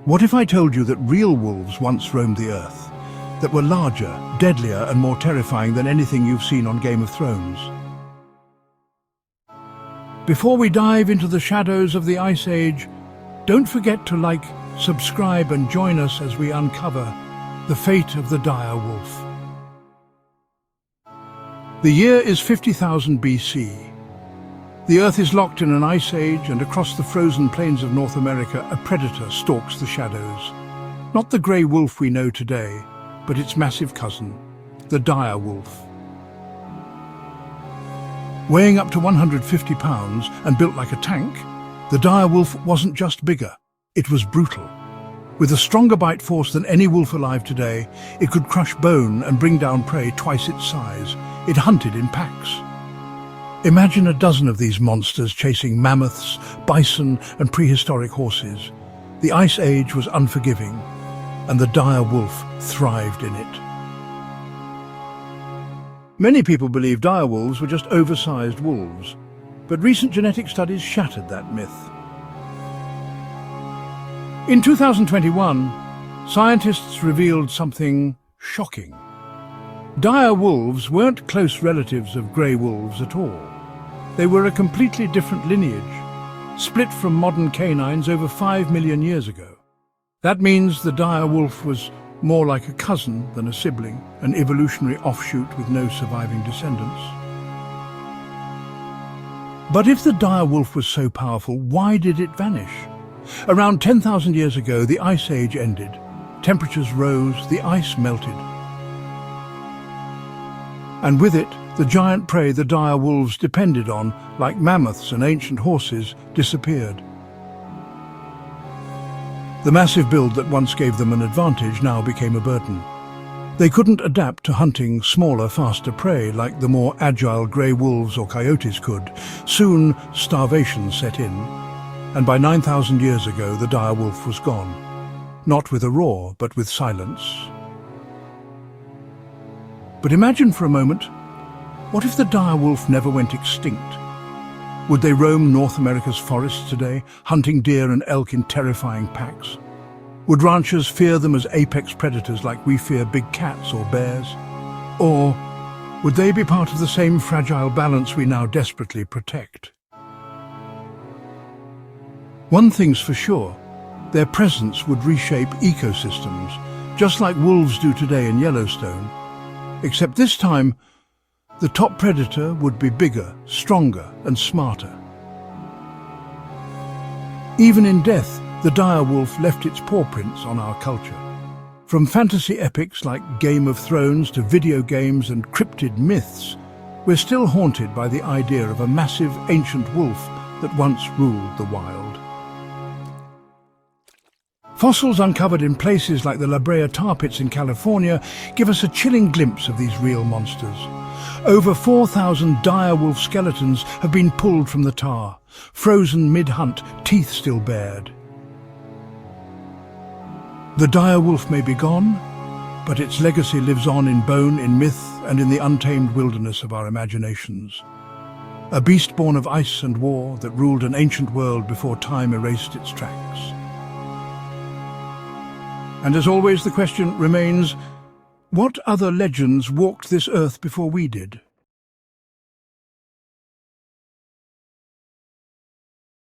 What if I told you that real wolves once roamed the earth, that were larger, deadlier and more terrifying than anything you've seen on Game of Thrones? Before we dive into the shadows of the Ice Age, don't forget to like, subscribe and join us as we uncover the fate of the dire wolf. The year is 50,000 BC. The Earth is locked in an ice age, and across the frozen plains of North America, a predator stalks the shadows. Not the grey wolf we know today, but its massive cousin, the dire wolf. Weighing up to 150 pounds and built like a tank, the dire wolf wasn't just bigger, it was brutal. With a stronger bite force than any wolf alive today, it could crush bone and bring down prey twice its size. It hunted in packs. Imagine a dozen of these monsters chasing mammoths, bison and prehistoric horses. The Ice Age was unforgiving, and the dire wolf thrived in it. Many people believe dire wolves were just oversized wolves, but recent genetic studies shattered that myth. In 2021, scientists revealed something shocking. Dire wolves weren't close relatives of grey wolves at all. They were a completely different lineage, split from modern canines over 5 million years ago. That means the dire wolf was more like a cousin than a sibling, an evolutionary offshoot with no surviving descendants. But if the dire wolf was so powerful, why did it vanish? Around 10,000 years ago, the Ice Age ended. Temperatures rose, the ice melted. And with it, the giant prey the dire wolves depended on, like mammoths and ancient horses, disappeared. The massive build that once gave them an advantage now became a burden. They couldn't adapt to hunting smaller, faster prey like the more agile grey wolves or coyotes could. Soon, starvation set in, and by 9,000 years ago the dire wolf was gone. Not with a roar, but with silence. But imagine for a moment, what if the dire wolf never went extinct? Would they roam North America's forests today, hunting deer and elk in terrifying packs? Would ranchers fear them as apex predators like we fear big cats or bears? Or would they be part of the same fragile balance we now desperately protect? One thing's for sure, their presence would reshape ecosystems, just like wolves do today in Yellowstone. Except this time, the top predator would be bigger, stronger and smarter. Even in death, the dire wolf left its paw prints on our culture. From fantasy epics like Game of Thrones to video games and cryptid myths, we're still haunted by the idea of a massive ancient wolf that once ruled the wild. Fossils uncovered in places like the La Brea tar pits in California give us a chilling glimpse of these real monsters. Over 4,000 dire wolf skeletons have been pulled from the tar, frozen mid-hunt, teeth still bared. The dire wolf may be gone, but its legacy lives on in bone, in myth, and in the untamed wilderness of our imaginations. A beast born of ice and war that ruled an ancient world before time erased its tracks. And as always, the question remains, what other legends walked this earth before we did?